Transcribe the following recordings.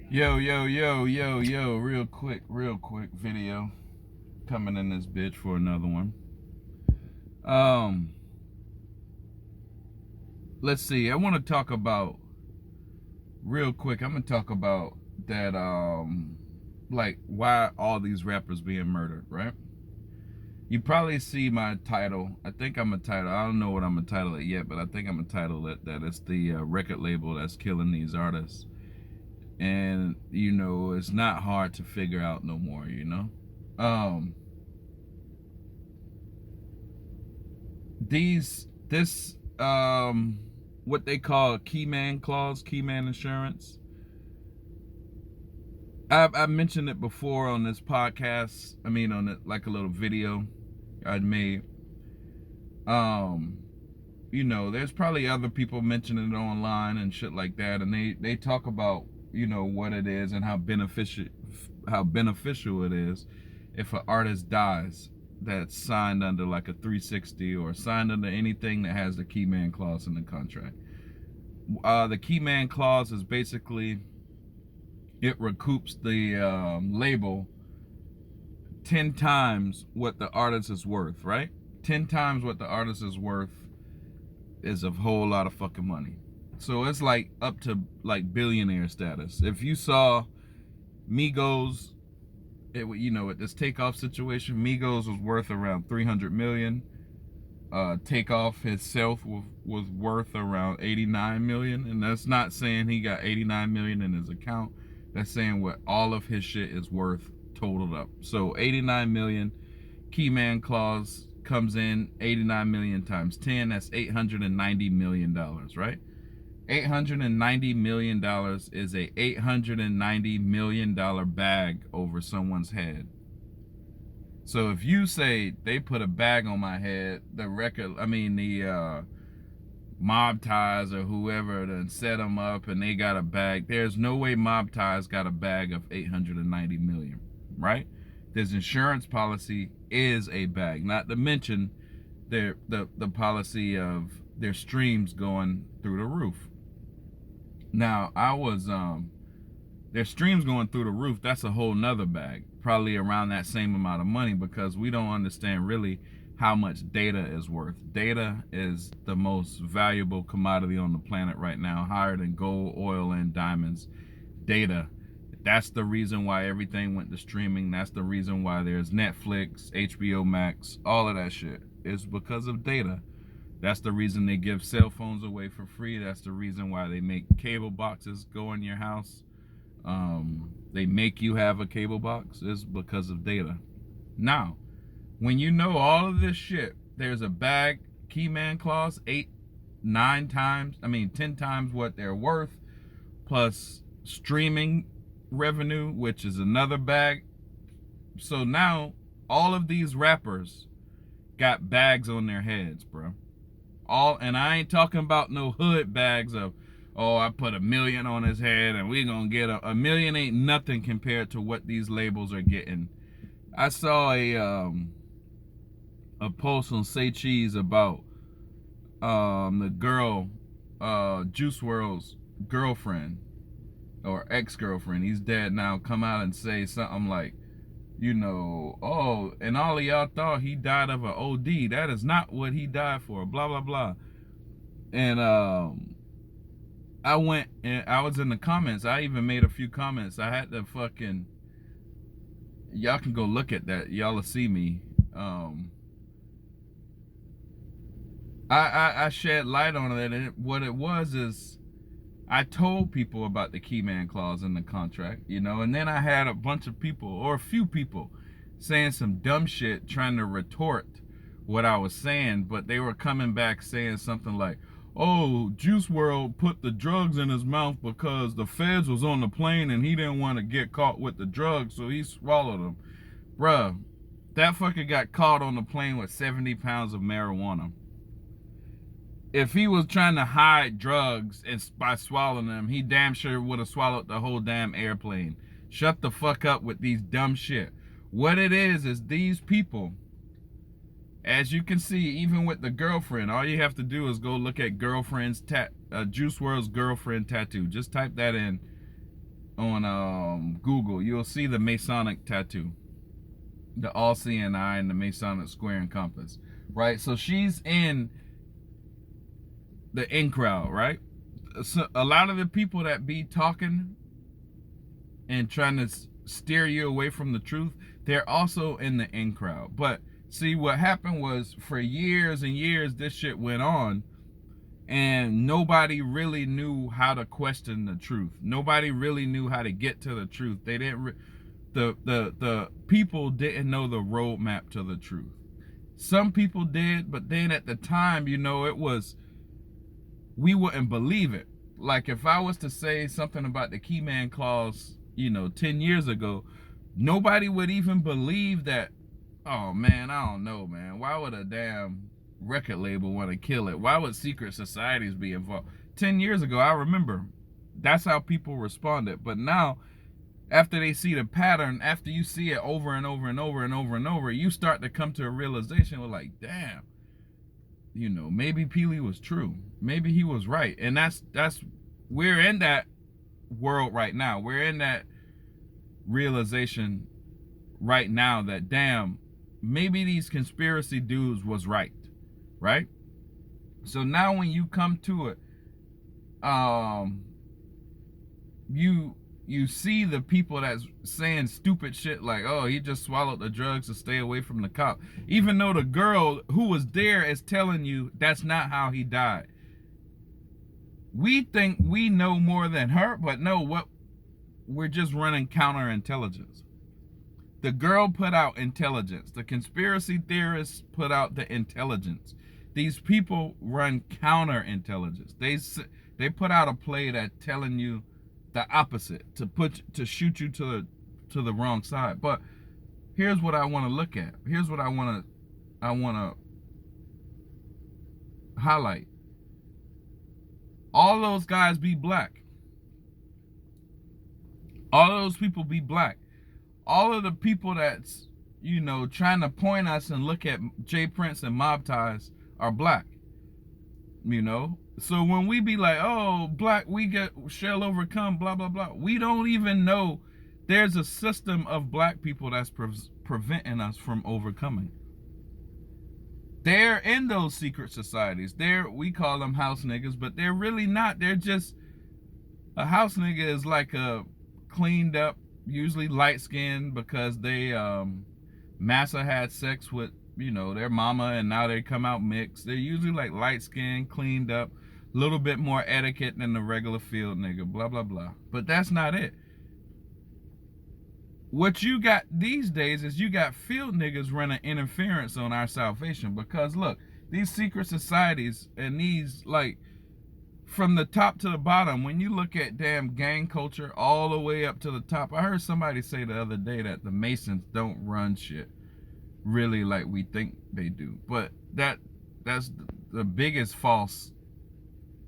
Yo, real quick video coming in this bitch for another one. Um, let's see. I want to talk about real quick. I'm gonna talk about that. Like why all these rappers being murdered, right? You probably see my title. I think I'm a title. I don't know what I'm a title it yet, but I think I'm a title that it's the record label that's killing these artists. And it's not hard to figure out no more. Um, this what they call key man clause, key man insurance. I've mentioned it before on this podcast. I mean, on it like a little video I'd made. There's probably other people mentioning it online and shit like that, and they talk about what it is and how beneficial it is if an artist dies that's signed under like a 360 or signed under anything that has the key man clause in the contract. The key man clause is basically it recoups the label 10 times what the artist is worth, right? 10 times what the artist is worth is a whole lot of fucking money. So it's like up to like billionaire status. If you saw Migos, at this Takeoff situation, Migos was worth around 300 million. Takeoff himself was worth around 89 million, and that's not saying he got 89 million in his account. That's saying what all of his shit is worth totaled up. So 89 million. Key man clause comes in, 89 million times 10. That's 890 million dollars, right? 890 million dollars is a 890 million dollar bag over someone's head. So if you say they put a bag on my head, the Mob Ties or whoever then set them up and they got a bag, there's no way Mob Ties got a bag of 890 million, right? This insurance policy is a bag, not to mention the policy of their streams going through the roof. Now their streams going through the roof, that's a whole nother bag, probably around that same amount of money, because we don't understand really how much data is worth. Data is the most valuable commodity on the planet right now, higher than gold, oil, and diamonds. Data. That's the reason why everything went to streaming. That's the reason why there's Netflix, HBO Max, all of that shit. It's because of data. That's the reason they give cell phones away for free. That's the reason why they make cable boxes go in your house. They make you have a cable box. It's because of data. Now, when you know all of this shit, there's a bag, key man clause, 10 times what they're worth, plus streaming revenue, which is another bag. So now all of these rappers got bags on their heads, bro. And I ain't talking about no hood bags of, oh, I put $1 million on his head and we gonna get a million ain't nothing compared to what these labels are getting. I saw a post on Say Cheese about the girl, Juice WRLD's girlfriend or ex-girlfriend. He's dead now. Come out and say something like, oh, and all of y'all thought he died of an OD. That is not what he died for. Blah blah blah. And I went and I was in the comments. I even made a few comments. I had to fucking, y'all can go look at that. Y'all will see me. I shed light on it, and what it was is I told people about the key man clause in the contract, and then I had a bunch of people, or a few people, saying some dumb shit trying to retort what I was saying, but they were coming back saying something like, oh, Juice WRLD put the drugs in his mouth because the feds was on the plane and he didn't want to get caught with the drugs, so he swallowed them. Bruh, that fucker got caught on the plane with 70 pounds of marijuana. If he was trying to hide drugs and by swallowing them, he damn sure would have swallowed the whole damn airplane. Shut the fuck up with these dumb shit. What it is these people, as you can see, even with the girlfriend, all you have to do is go look at Juice WRLD's girlfriend tattoo. Just type that in on Google, you'll see the Masonic tattoo, the all-seeing eye and the Masonic square and compass, right? So she's in the in crowd, right? So a lot of the people that be talking and trying to steer you away from the truth, they're also in the in crowd. But see, what happened was, for years and years, this shit went on, and nobody really knew how to question the truth. Nobody really knew how to get to the truth. They didn't. The people didn't know the roadmap to the truth. Some people did, but then at the time, you know, it was, we wouldn't believe it. Like if I was to say something about the Keyman clause, you know, 10 years ago, nobody would even believe that. Oh man, I don't know, man. Why would a damn record label want to kill it? Why would secret societies be involved? 10 years ago, I remember, that's how people responded. But now, after they see the pattern, after you see it over and over and over and over and over, you start to come to a realization, we're like, damn, you know, maybe Peely was true. Maybe he was right. And that's we're in that world right now. We're in that realization right now that, damn, maybe these conspiracy dudes was right. Right? So now when you come to it, you see the people that's saying stupid shit like, oh, he just swallowed the drugs to stay away from the cop. Even though the girl who was there is telling you that's not how he died. We think we know more than her, but no, what, we're just running counterintelligence. The girl put out intelligence. The conspiracy theorists put out the intelligence. These people run counterintelligence. They put out a play that telling you the opposite, to shoot you to the wrong side. But here's what I want to look at. Here's what I want to highlight. All those guys be black. All of those people be black. All of the people that's, you know, trying to point us and look at J. Prince and Mob Ties are black. You know? So when we be like, oh, black, we shall overcome, blah, blah, blah. We don't even know there's a system of black people that's preventing us from overcoming. They're in those secret societies. We call them house niggas, but they're really not. They're just, a house nigga is like a cleaned up, usually light skinned, because they massa had sex with, you know, their mama, and now they come out mixed. They're usually like light skinned, cleaned up, a little bit more etiquette than the regular field nigga, blah blah blah. But that's not it. What you got these days is you got field niggas running interference on our salvation, because look, these secret societies and these, like, from the top to the bottom, when you look at damn gang culture all the way up to the top, I heard somebody say the other day that the Masons don't run shit really like we think they do. But that's the biggest false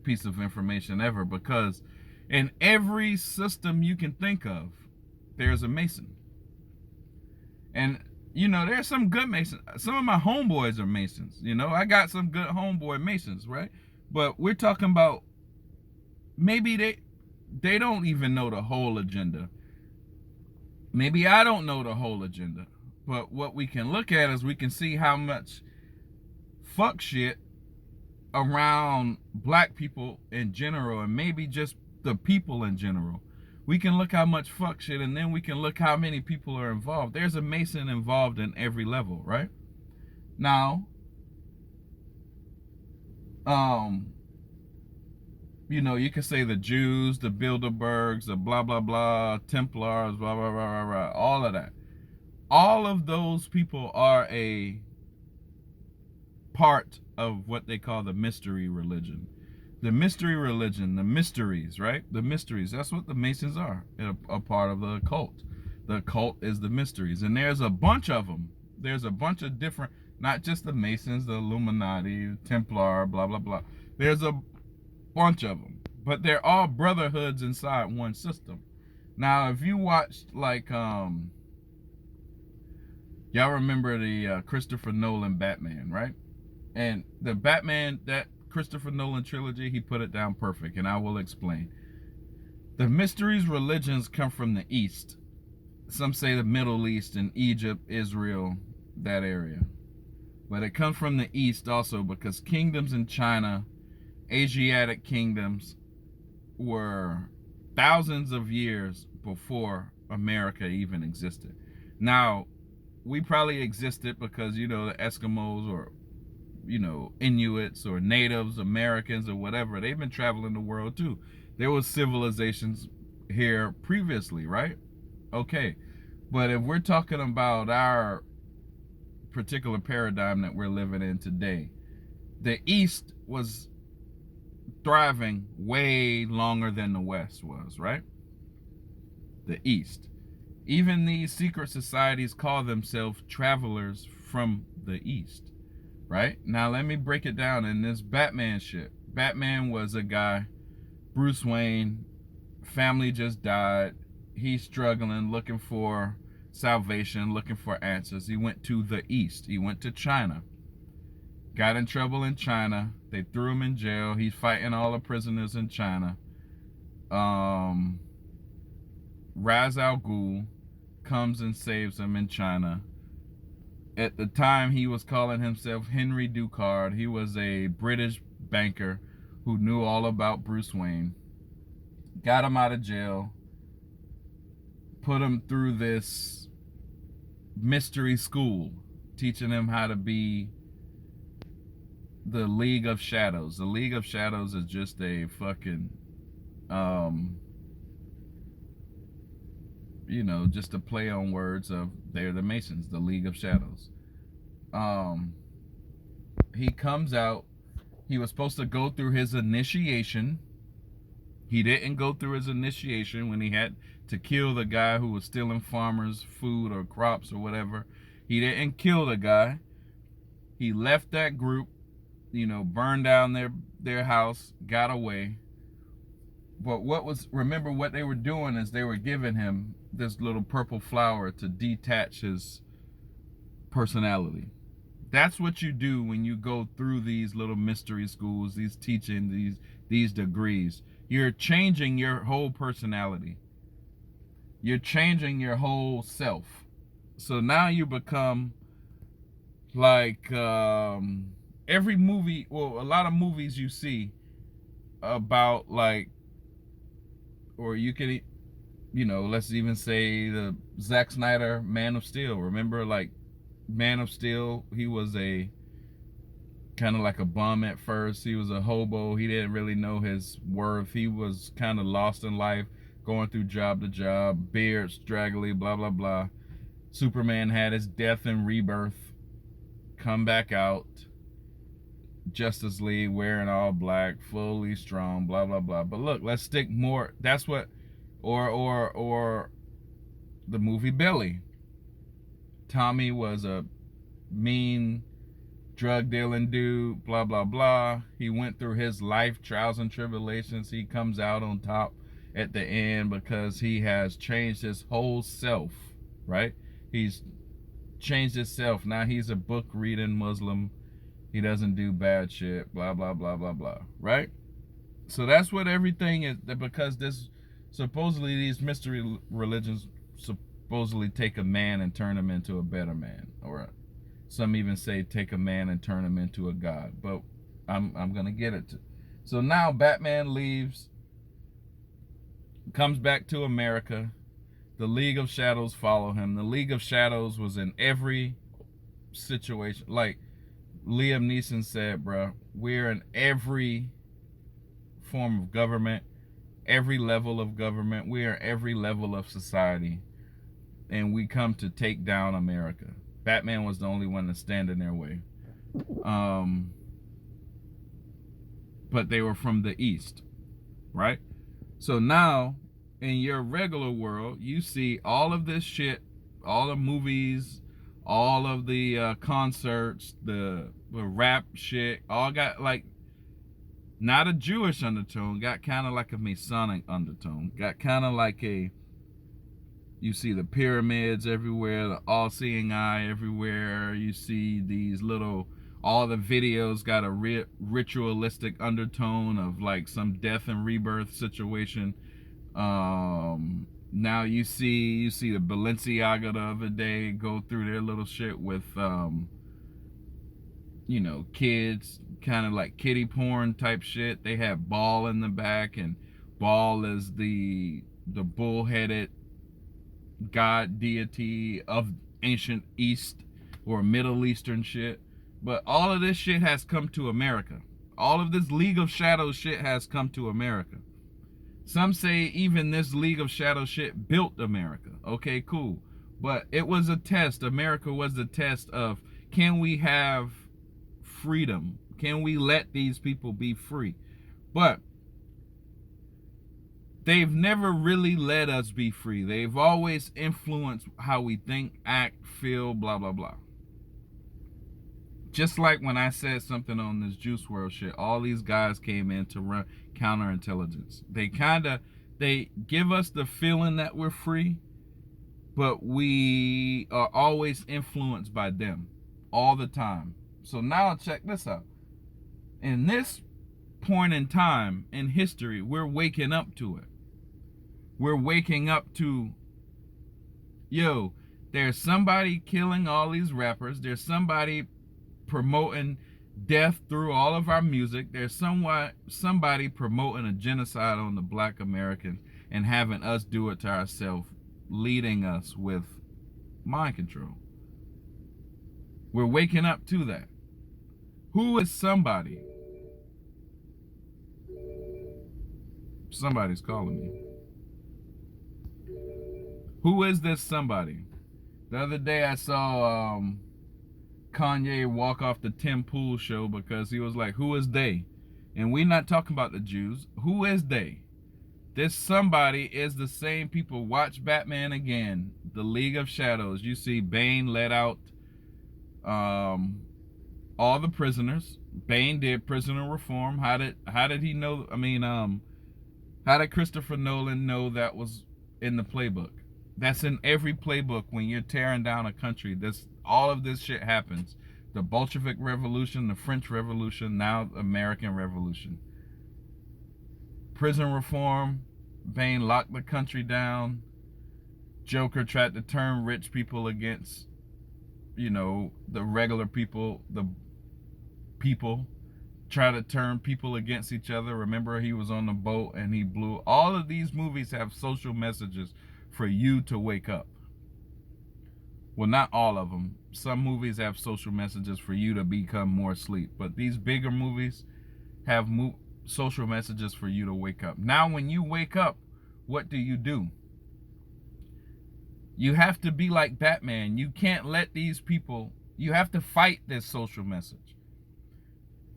piece of information ever, because in every system you can think of, there's a Mason. And you know, there's some good Masons. Some of my homeboys are Masons. You know, I got some good homeboy Masons, right? But we're talking about, maybe they don't even know the whole agenda. Maybe I don't know the whole agenda. But what we can look at is we can see how much fuck shit around black people in general, and maybe just the people in general. We can look how much fuck shit, and then we can look how many people are involved. There's a Mason involved in every level, right? Now, you know, you can say the Jews, the Bilderbergs, the blah, blah, blah, Templars, blah, blah, blah, blah, blah, all of that. All of those people are a part of what they call the mystery religion. The mystery religion, the mysteries, right? The mysteries, that's what the Masons are, a part of the occult. The occult is the mysteries. And there's a bunch of them. There's a bunch of different, not just the Masons, the Illuminati, Templar, blah, blah, blah. There's a bunch of them. But they're all brotherhoods inside one system. Now, if you watched, like, y'all remember the Christopher Nolan Batman, right? And the Batman, that Christopher Nolan trilogy, he put it down perfect, and I will explain. The mysteries religions come from the East. Some say the Middle East and Egypt, Israel, that area. But it comes from the East also because kingdoms in China, Asiatic kingdoms, were thousands of years before America even existed. Now, we probably existed because, the Eskimos or, Inuits or Natives, Americans or whatever, they've been traveling the world too. There was civilizations here previously, right? Okay. But if we're talking about our particular paradigm that we're living in today, the East was thriving way longer than the West was, right? The East. Even these secret societies call themselves travelers from the East, right? Now let me break it down in this Batman shit. Batman was a guy, Bruce Wayne, family just died. He's struggling, looking for salvation, looking for answers. He went to the East. He went to China. Got in trouble in China. They threw him in jail. He's fighting all the prisoners in China. Ra's al Ghul comes and saves him in China. At the time, he was calling himself Henry Ducard. He was a British banker who knew all about Bruce Wayne. Got him out of jail. Put him through this mystery school, teaching him how to be the League of Shadows. The League of Shadows is just a fucking, just a play on words of they're the Masons, the League of Shadows. He comes out. He was supposed to go through his initiation. He didn't go through his initiation when he had to kill the guy who was stealing farmers' food or crops or whatever. He didn't kill the guy. He left that group, burned down their house, got away. But remember what they were doing is they were giving him this little purple flower to detach his personality. That's what you do when you go through these little mystery schools, these teaching, these degrees. You're changing your whole personality. You're changing your whole self. So now you become like every movie, well, a lot of movies you see about like, or you can, let's even say the Zack Snyder Man of Steel. Remember, like, Man of Steel, he was a kind of like a bum at first. He was a hobo. He didn't really know his worth. He was kind of lost in life, going through job to job, beard straggly, blah, blah, blah. Superman had his death and rebirth, come back out. Justice League wearing all black, fully strong, blah, blah, blah. But look, let's stick more. That's what, or the movie Billy. Tommy was a mean drug dealing dude, blah, blah, blah. He went through his life trials and tribulations. He comes out on top at the end because he has changed his whole self, right? He's changed himself. Now he's a book reading Muslim. He doesn't do bad shit, blah, blah, blah, blah, blah, right? So that's what everything is, because supposedly these mystery religions supposedly take a man and turn him into a better man, or some even say take a man and turn him into a god, but I'm gonna get it to. So now Batman leaves, comes back to America. The League of Shadows follow him. The League of Shadows was in every situation. Like Liam Neeson said, bro, we're in every form of government, every level of government. We are every level of society. And we come to take down America. Batman was the only one to stand in their way. But they were from the East, right? So now, in your regular world, you see all of this shit, all the movies, all of the concerts, the rap shit, all got like, not a Jewish undertone, got kind of like a Masonic undertone, got kind of like a, you see the pyramids everywhere, the all-seeing eye everywhere. You see these little, all the videos got a ritualistic undertone of like some death and rebirth situation. Now you see the Balenciaga the other day go through their little shit with you know, kids, kind of like kiddie porn type shit. They have Baal in the back, and Baal is the bullheaded god deity of ancient East or Middle Eastern shit. But all of this shit has come to America. All of this League of Shadows shit has come to America. Some say even this League of Shadows shit built America. Okay, cool. But it was a test. America was the test of, can we have freedom? Can we let these people be free? But they've never really let us be free. They've always influenced how we think, act, feel, blah, blah, blah. Just like when I said something on this Juice WRLD shit, all these guys came in to run counterintelligence. They give us the feeling that we're free, but we are always influenced by them all the time. So now check this out. In this point in time in history, we're waking up to it. We're waking up to, yo, there's somebody killing all these rappers. There's somebody promoting death through all of our music. There's somebody promoting a genocide on the Black Americans and having us do it to ourselves, leading us with mind control. We're waking up to that. Who is somebody? Somebody's calling me. Who is this somebody? The other day I saw Kanye walk off the Tim Pool show because he was like, who is they? And we're not talking about the Jews. Who is they? This somebody is the same people. Watch Batman again, the League of Shadows. You see Bane let out all the prisoners. Bane did prisoner reform. How did he know? I mean, how did Christopher Nolan know that was in the playbook? That's in every playbook when you're tearing down a country. All of this shit happens. The Bolshevik Revolution, the French Revolution, now the American Revolution. Prison reform, Bane locked the country down. Joker tried to turn rich people against, you know, the regular people. The people try to turn people against each other. Remember, he was on the boat and he blew. All of these movies have social messages for you to wake up. Well, not all of them. Some movies have social messages for you to become more asleep. But these bigger movies have social messages for you to wake up. Now, when you wake up, what do? You have to be like Batman. You can't let these people, you have to fight this social message.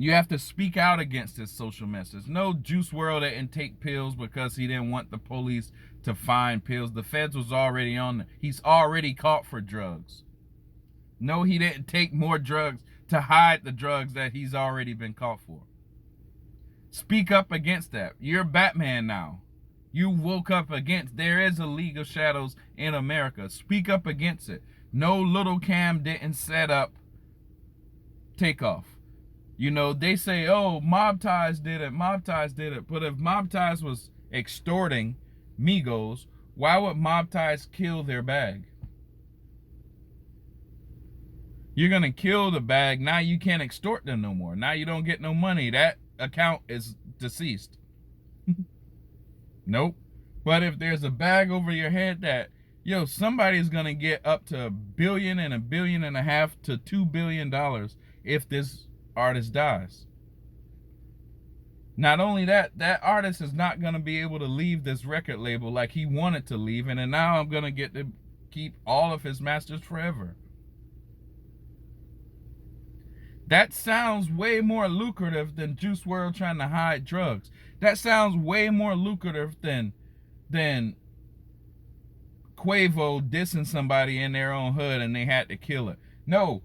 You have to speak out against this social message. No, Juice WRLD didn't take pills because he didn't want the police to find pills. The feds was already on. He's already caught for drugs. No, he didn't take more drugs to hide the drugs that he's already been caught for. Speak up against that. You're Batman now. You woke up against, there is a League of Shadows in America. Speak up against it. No, Little Cam didn't set up Takeoff. You know, they say, oh, Mob Ties did it, Mob Ties did it. But if Mob Ties was extorting Migos, why would Mob Ties kill their bag? You're going to kill the bag. Now you can't extort them no more. Now you don't get no money. That account is deceased. Nope. But if there's a bag over your head that, yo, somebody's going to get up to $1 billion and $1.5 billion to $2 billion if this artist dies. Not only that, that artist is not going to be able to leave this record label like he wanted to leave, and then now I'm going to get to keep all of his masters forever. That sounds way more lucrative than Juice WRLD trying to hide drugs. That sounds way more lucrative than Quavo dissing somebody in their own hood and they had to kill it. No,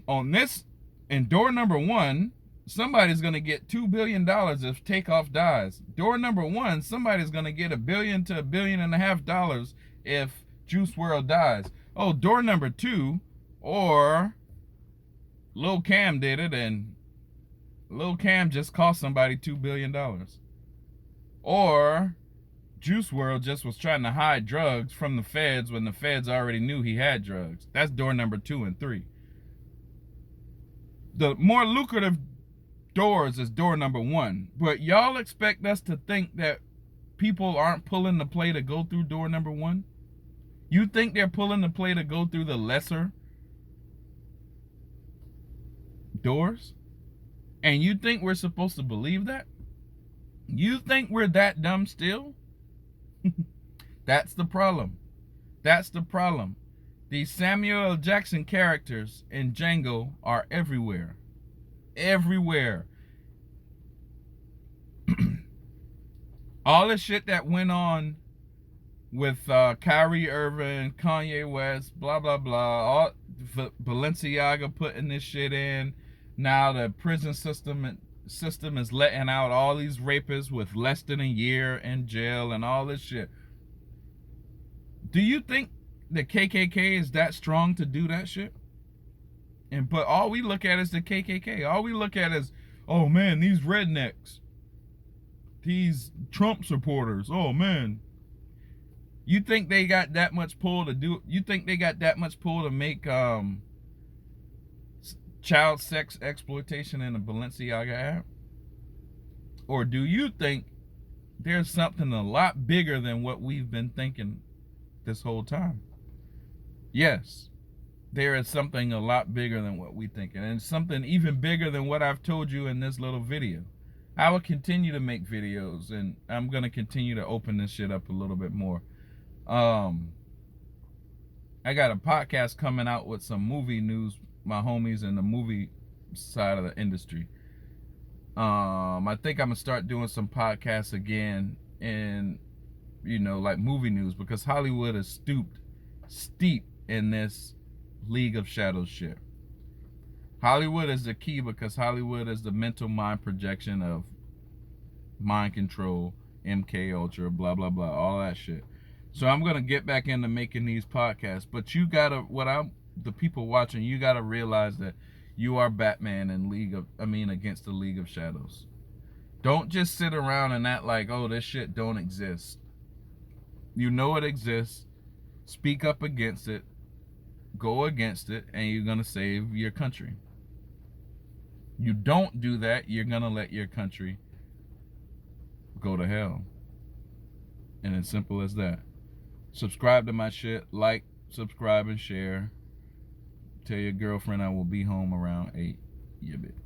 on this, in door number one, somebody's going to get $2 billion if Takeoff dies. Door number one, somebody's going to get $1 billion to $1.5 billion if Juice WRLD dies. Oh, door number two, or Lil Cam did it and Lil Cam just cost somebody $2 billion. Or Juice WRLD just was trying to hide drugs from the feds when the feds already knew he had drugs. That's door number 2 and 3. The more lucrative doors is door number 1. But y'all expect us to think that people aren't pulling the play to go through door number 1? You think they're pulling the play to go through the lesser doors? And you think we're supposed to believe that? You think we're that dumb still? That's the problem. That's the problem. These Samuel L. Jackson characters in Django are everywhere. Everywhere. All the shit that went on with Kyrie Irving, Kanye West, blah, blah, blah. All Balenciaga putting this shit in. Now the prison system is letting out all these rapists with less than a year in jail and all this shit. Do you think the KKK is that strong to do that shit? But all we look at is the KKK. All we look at is, oh man, these rednecks, these Trump supporters. Oh man, you think they got that much pull to do? You think they got that much pull to make child sex exploitation in a Balenciaga app? Or do you think there's something a lot bigger than what we've been thinking this whole time? Yes, there is something a lot bigger than what we think, and something even bigger than what I've told you in this little video. I will continue to make videos, and I'm going to continue to open this shit up a little bit more. I got a podcast coming out with some movie news, my homies in the movie side of the industry. I think I'm gonna start doing some podcasts again, and like movie news, because Hollywood is steep in this League of Shadows shit. Hollywood is the key, because Hollywood is the mental mind projection of mind control, MK Ultra, blah blah blah, all that shit. So I'm gonna get back into making these podcasts, but the people watching, you gotta realize that you are Batman in against the League of Shadows. Don't just sit around and act like, oh, this shit don't exist. You know it exists. Speak up against it. Go against it, and you're gonna save your country. You don't do that, you're gonna let your country go to hell. And it's simple as that. Subscribe to my shit. Like, subscribe, and share. Tell your girlfriend I will be home around 8. Yeah, bitch.